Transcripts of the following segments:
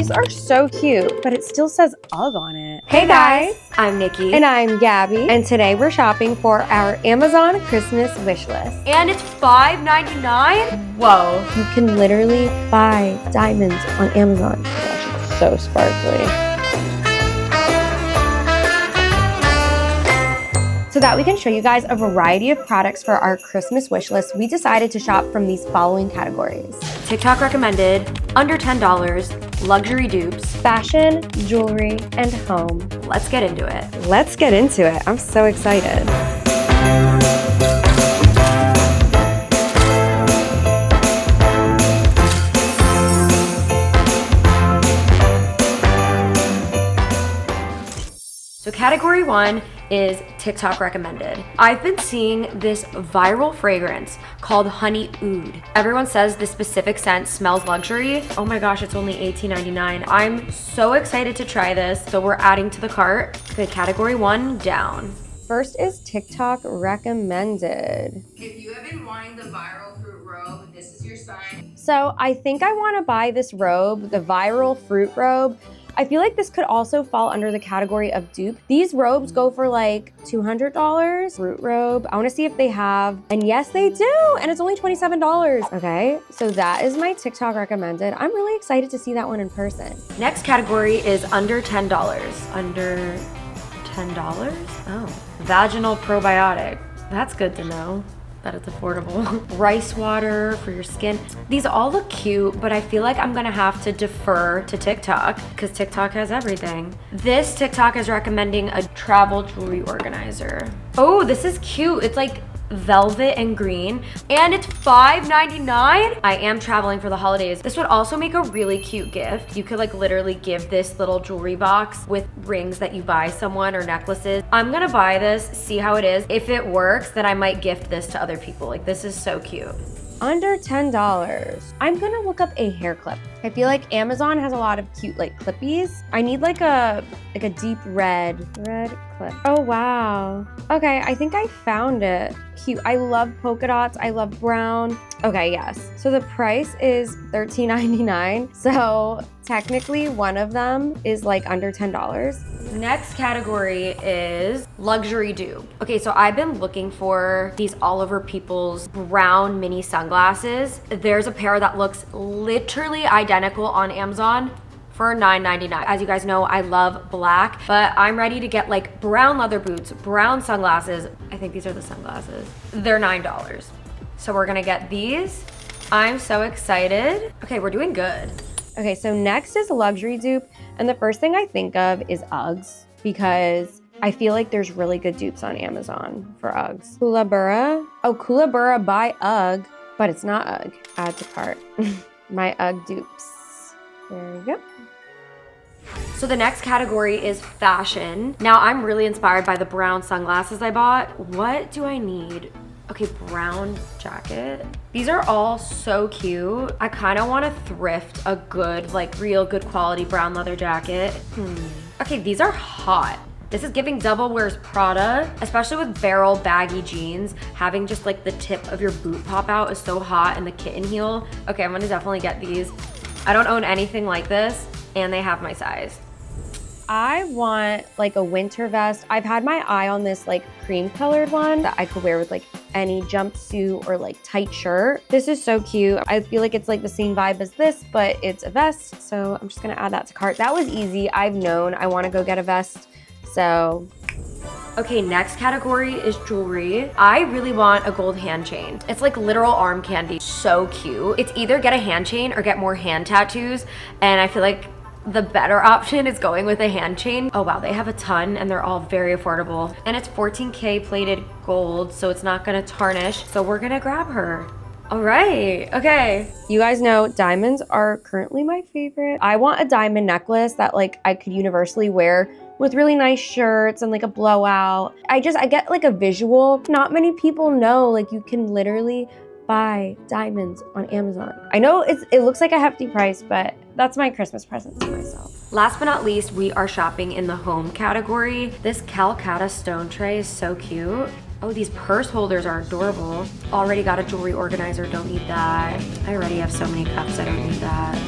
These are so cute, but it still says UGG on it. Hey guys, I'm Niki. And I'm Gabi. And today we're shopping for our Amazon Christmas wish list. And it's $5.99? Whoa. You can literally buy diamonds on Amazon. Gosh, it's so sparkly. So that we can show you guys a variety of products for our Christmas wish list, we decided to shop from these following categories. TikTok recommended, under $10, luxury dupes, fashion, jewelry, and home. Let's get into it. Let's get into it. I'm so excited. So category 1 is TikTok recommended. I've been seeing this viral fragrance called Honey Oud. Everyone says this specific scent smells luxury. Oh my gosh, it's only $18.99. I'm so excited to try this. So we're adding to the cart. Okay, category 1 down. First is TikTok recommended. If you have been wanting the viral fruit robe, this is your sign. So I think I want to buy this robe, the viral fruit robe. I feel like this could also fall under the category of dupe. These robes go for like $200. Fruit robe. I want to see if they have, and yes, they do. And it's only $27. Okay, so that is my TikTok recommended. I'm really excited to see that one in person. Next category is under $10. Under $10? Oh, vaginal probiotic. That's good to know that it's affordable. Rice water for your skin. These all look cute, but I feel like I'm gonna have to defer to TikTok because TikTok has everything. This TikTok is recommending a travel jewelry organizer. Oh, this is cute. It's like velvet and green, and it's $5.99. I am traveling for the holidays. This would also make a really cute gift. You could like literally give this little jewelry box with rings that you buy someone or necklaces. I'm gonna buy this, see how it is. If it works, then I might gift this to other people. Like, this is so cute. Under $10. I'm gonna look up a hair clip. I feel like Amazon has a lot of cute like clippies. I need like a deep red clip. Oh wow. Okay, I think I found it. Cute. I love polka dots. I love brown. Okay, yes. So the price is $13.99. So technically one of them is like under $10. Next category is luxury dupe. Okay, so I've been looking for these Oliver Peoples brown mini sunglasses. There's a pair that looks literally identical on Amazon for $9.99. As you guys know, I love black, but I'm ready to get like brown leather boots, brown sunglasses. I think these are the sunglasses. They're $9. So we're gonna get these. I'm so excited. Okay, we're doing good. Okay, so next is luxury dupe. And the first thing I think of is Uggs because I feel like there's really good dupes on Amazon for Uggs. Kookaburra. Oh, Kookaburra by Ugg, but it's not Ugg. Add to cart. My Ugg dupes. There we go. So the next category is fashion. Now I'm really inspired by the brown sunglasses I bought. What do I need? Okay, brown jacket. These are all so cute. I kind of want to thrift a good, like real good quality brown leather jacket. Okay, these are hot. This is giving Double Wears Prada, especially with barrel baggy jeans. Having just like the tip of your boot pop out is so hot, and the kitten heel. Okay, I'm gonna definitely get these. I don't own anything like this, and they have my size. I want like a winter vest. I've had my eye on this like cream colored one that I could wear with like any jumpsuit or like tight shirt. This is so cute. I feel like it's like the same vibe as this, but it's a vest. So I'm just gonna add that to cart. That was easy. I've known I wanna go get a vest, so. Okay, next category is jewelry. I really want a gold hand chain. It's like literal arm candy. So cute. It's either get a hand chain or get more hand tattoos, and I feel like the better option is going with a hand chain. Oh wow, they have a ton and they're all very affordable. And it's 14K plated gold, so it's not gonna tarnish. So we're gonna grab her. All right, okay. You guys know diamonds are currently my favorite. I want a diamond necklace that like I could universally wear with really nice shirts and like a blowout. I get like a visual. Not many people know like you can literally buy diamonds on Amazon. I know it looks like a hefty price, but that's my Christmas present to myself. Last but not least, we are shopping in the home category. This Calcutta stone tray is so cute. Oh, these purse holders are adorable. Already got a jewelry organizer, don't need that. I already have so many cups, I don't need that.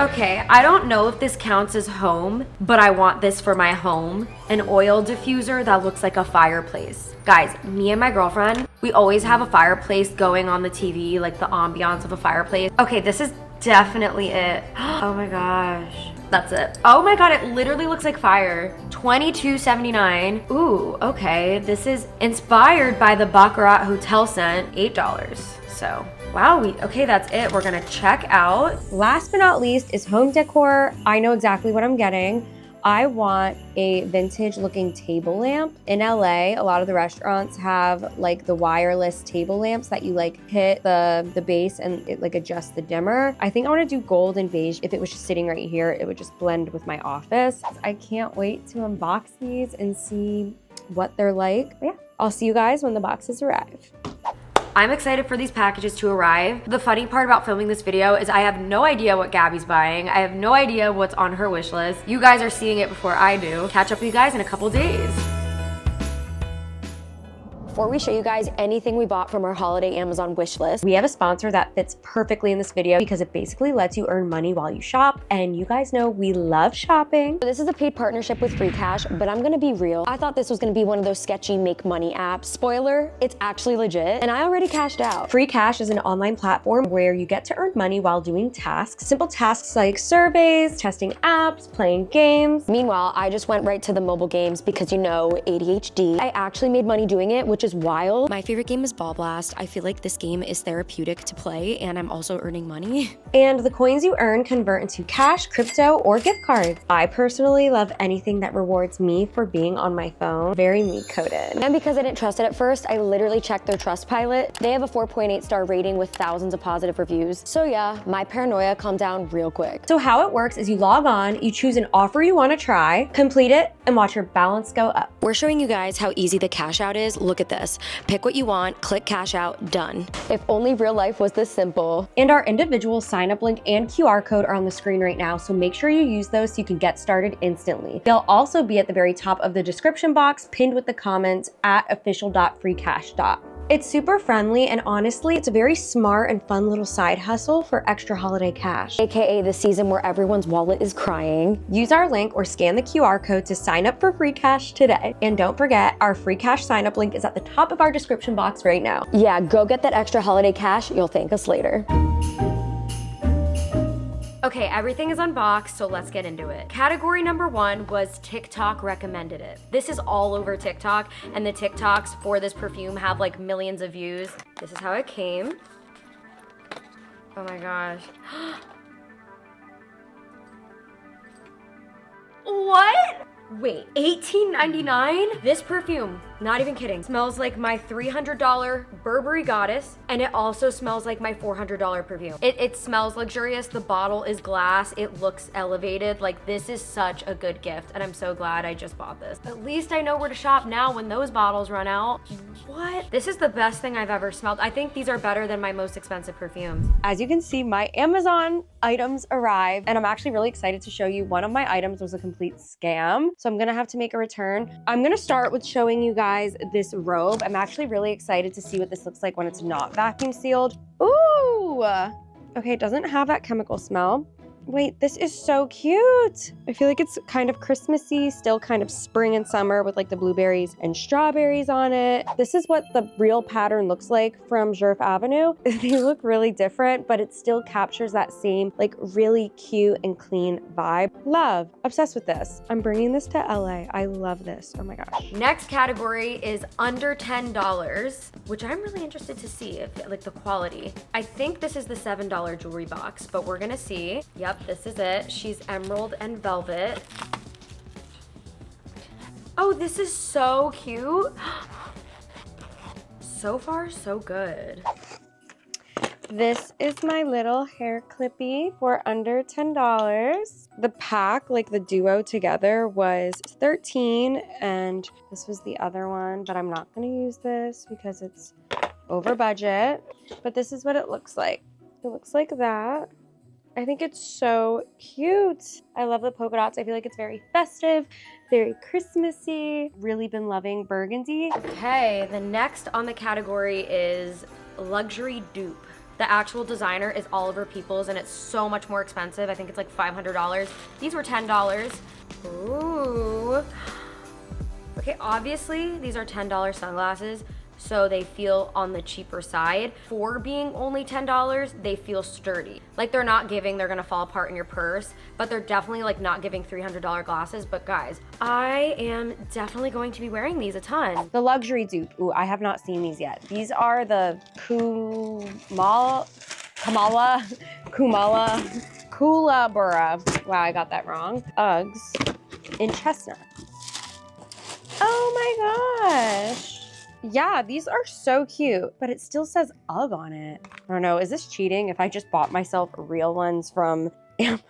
Okay, I don't know if this counts as home, but I want this for my home. An oil diffuser that looks like a fireplace. Guys, me and my girlfriend, we always have a fireplace going on the TV, like the ambiance of a fireplace. Okay, this is definitely it. Oh my gosh. That's it. Oh my god, it literally looks like fire. $22.79. Ooh, okay. This is inspired by the Baccarat Hotel scent, $8. So, wow, okay, that's it. We're gonna check out. Last but not least is home decor. I know exactly what I'm getting. I want a vintage looking table lamp. In LA, a lot of the restaurants have like the wireless table lamps that you like hit the base and it like adjusts the dimmer. I think I want to do gold and beige. If it was just sitting right here, it would just blend with my office. I can't wait to unbox these and see what they're like. But yeah, I'll see you guys when the boxes arrive. I'm excited for these packages to arrive. The funny part about filming this video is I have no idea what Gabi's buying. I have no idea what's on her wish list. You guys are seeing it before I do. Catch up with you guys in a couple days. Before we show you guys anything we bought from our holiday Amazon wish list, we have a sponsor that fits perfectly in this video because it basically lets you earn money while you shop. And you guys know we love shopping. So this is a paid partnership with Free Cash, but I'm gonna be real. I thought this was gonna be one of those sketchy make money apps. Spoiler, it's actually legit, and I already cashed out. Free Cash is an online platform where you get to earn money while doing tasks. Simple tasks like surveys, testing apps, playing games. Meanwhile, I just went right to the mobile games because you know, ADHD. I actually made money doing it, which is wild. My favorite game is Ball Blast. I feel like this game is therapeutic to play and I'm also earning money. And the coins you earn convert into cash, crypto, or gift cards. I personally love anything that rewards me for being on my phone. Very me coded. And because I didn't trust it at first, I literally checked their Trustpilot. They have a 4.8 star rating with thousands of positive reviews. So yeah, my paranoia calmed down real quick. So how it works is you log on, you choose an offer you want to try, complete it, and watch your balance go up. We're showing you guys how easy the cash out is. Look at this. Pick what you want, click cash out, done. If only real life was this simple. And our individual sign up link and QR code are on the screen right now, so make sure you use those so you can get started instantly. They'll also be at the very top of the description box, pinned with the comment at official.freecash. It's super friendly and honestly, it's a very smart and fun little side hustle for extra holiday cash. AKA the season where everyone's wallet is crying. Use our link or scan the QR code to sign up for Free Cash today. And don't forget, our Free Cash sign up link is at the top of our description box right now. Yeah, go get that extra holiday cash. You'll thank us later. Okay, everything is unboxed, so let's get into it. Category number 1 was TikTok recommended it. This is all over TikTok, and the TikToks for this perfume have like millions of views. This is how it came. Oh my gosh. What? Wait, $18.99? This perfume, not even kidding, smells like my $300 Burberry Goddess, and it also smells like my $400 perfume. It smells luxurious, the bottle is glass, it looks elevated. Like, this is such a good gift, and I'm so glad I just bought this. At least I know where to shop now when those bottles run out. What? This is the best thing I've ever smelled. I think these are better than my most expensive perfumes. As you can see, my Amazon items arrived, and I'm actually really excited to show you one of my items was a complete scam. So I'm gonna have to make a return. I'm gonna start with showing you guys this robe. I'm actually really excited to see what this looks like when it's not vacuum sealed. Ooh! Okay, it doesn't have that chemical smell. Wait, this is so cute. I feel like it's kind of Christmassy, still kind of spring and summer with like the blueberries and strawberries on it. This is what the real pattern looks like from Jerf Avenue. They look really different, but it still captures that same like really cute and clean vibe. Love, obsessed with this. I'm bringing this to LA. I love this, oh my gosh. Next category is under $10, which I'm really interested to see if like the quality. I think this is the $7 jewelry box, but we're gonna see. Yep, this is it. She's emerald and velvet. Oh, this is so cute. So far, so good. This is my little hair clippy for under $10. The pack, like the duo together, was $13, and this was the other one, but I'm not gonna use this because it's over budget. But this is what it looks like. It looks like that. I think it's so cute. I love the polka dots. I feel like it's very festive, very Christmassy. Really been loving burgundy. Okay, the next on the category is luxury dupe. The actual designer is Oliver Peoples, and it's so much more expensive. I think it's like $500. These were $10. Ooh. Okay, obviously these are $10 sunglasses, so they feel on the cheaper side. For being only $10, they feel sturdy. Like they're not giving, they're gonna fall apart in your purse, but they're definitely like not giving $300 glasses. But guys, I am definitely going to be wearing these a ton. The luxury dupe. Ooh, I have not seen these yet. These are the Koolabura. Wow, I got that wrong. Uggs in chestnut. Oh my gosh. Yeah, these are so cute, but it still says UGG on it. I don't know, is this cheating if I just bought myself real ones from Amazon?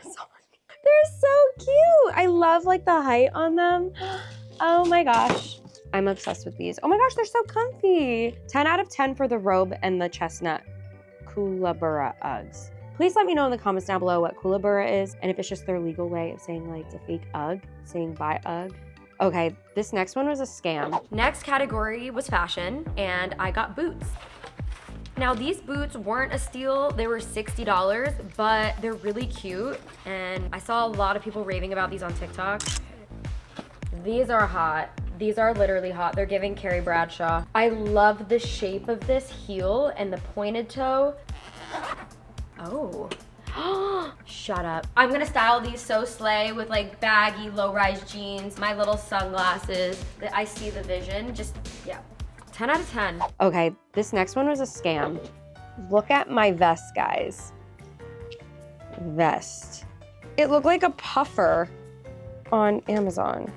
They're so cute. I love like the height on them. Oh my gosh. I'm obsessed with these. Oh my gosh, they're so comfy. 10 out of 10 for the robe and the chestnut Koolabura Uggs. Please let me know in the comments down below what Koolabura is and if it's just their legal way of saying like it's a fake UGG, saying buy UGG. Okay, this next one was a scam. Next category was fashion, and I got boots. Now these boots weren't a steal, they were $60, but they're really cute, and I saw a lot of people raving about these on TikTok. These are hot. These are literally hot. They're giving Carrie Bradshaw. I love the shape of this heel and the pointed toe. Oh. Shut up. I'm gonna style these so slay with like baggy low-rise jeans, my little sunglasses. I see the vision. Just, yeah. 10 out of 10. Okay, this next one was a scam. Look at my vest, guys. Vest. It looked like a puffer on Amazon.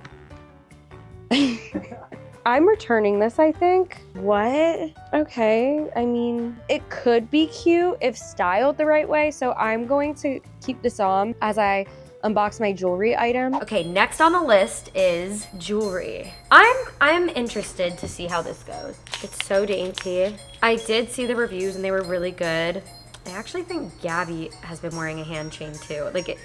I'm returning this, I think. What? Okay, I mean, it could be cute if styled the right way, so I'm going to keep this on as I unbox my jewelry item. Okay, next on the list is jewelry. I'm interested to see how this goes. It's so dainty. I did see the reviews and they were really good. I actually think Gabi has been wearing a hand chain too. Like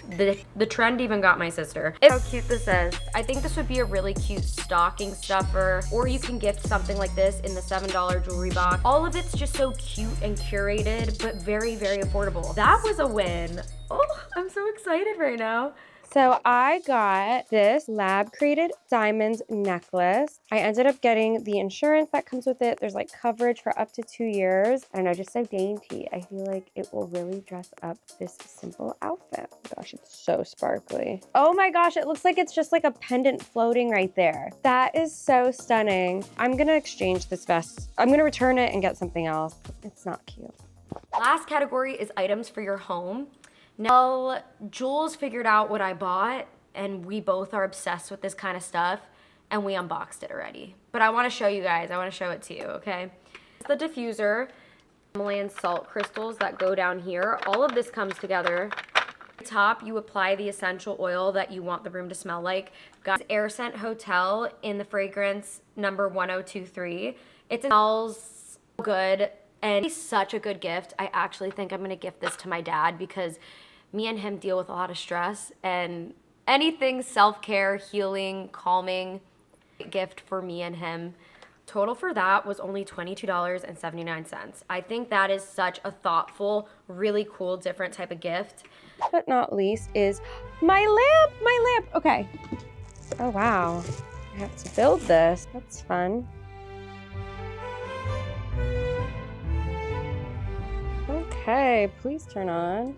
the trend even got my sister. How cute this is. I think this would be a really cute stocking stuffer, or you can gift something like this in the $7 jewelry box. All of it's just so cute and curated, but very, very affordable. That was a win. Oh, I'm so excited right now. So I got this lab-created diamonds necklace. I ended up getting the insurance that comes with it. There's like coverage for up to 2 years. I don't know, just so dainty. I feel like it will really dress up this simple outfit. Oh my gosh, it's so sparkly. Oh my gosh, it looks like it's just like a pendant floating right there. That is so stunning. I'm gonna exchange this vest. I'm gonna return it and get something else. It's not cute. Last category is items for your home. Now, Jules figured out what I bought, and we both are obsessed with this kind of stuff, and we unboxed it already. But I want to show you guys. I want to show it to you, okay? It's the diffuser, Himalayan salt crystals that go down here. All of this comes together. At the top, you apply the essential oil that you want the room to smell like. Got Air Scent Hotel in the fragrance number 1023. It smells good, and it's such a good gift. I actually think I'm going to gift this to my dad because me and him deal with a lot of stress, and anything self-care, healing, calming gift for me and him. Total for that was only $22.79. I think that is such a thoughtful, really cool, different type of gift. But not least is my lamp, okay. Oh wow, I have to build this. That's fun. Okay, please turn on.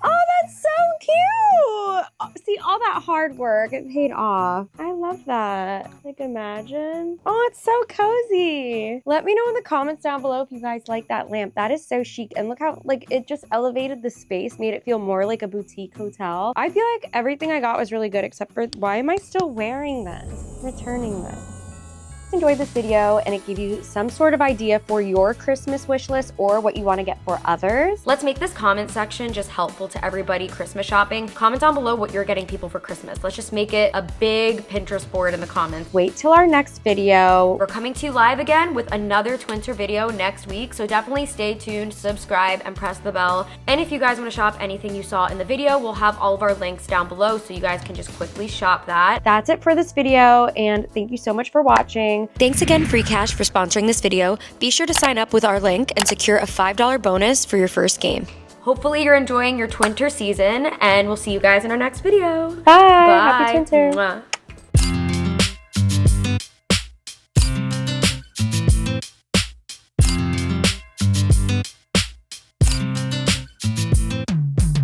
Oh, that's so cute! See, all that hard work, it paid off. I love that. Like, imagine. Oh, it's so cozy. Let me know in the comments down below if you guys like that lamp. That is so chic. And look how, like, it just elevated the space, made it feel more like a boutique hotel. I feel like everything I got was really good, except for, why am I still wearing this? Returning this. Enjoyed this video and it gave you some sort of idea for your Christmas wish list or what you want to get for others. Let's make this comment section just helpful to everybody Christmas shopping. Comment down below what you're getting people for Christmas. Let's just make it a big Pinterest board in the comments. Wait till our next video. We're coming to you live again with another Twinter video next week, so definitely stay tuned, subscribe, and press the bell. And if you guys want to shop anything you saw in the video, we'll have all of our links down below so you guys can just quickly shop that. That's it for this video, and thank you so much for watching. amazing. Thanks again, Free Cash, for sponsoring this video. Be sure to sign up with our link and secure a $5 bonus for your first game. Hopefully you're enjoying your Twinter season, and we'll see you guys in our next video. Bye. Happy Twinter. Mwah.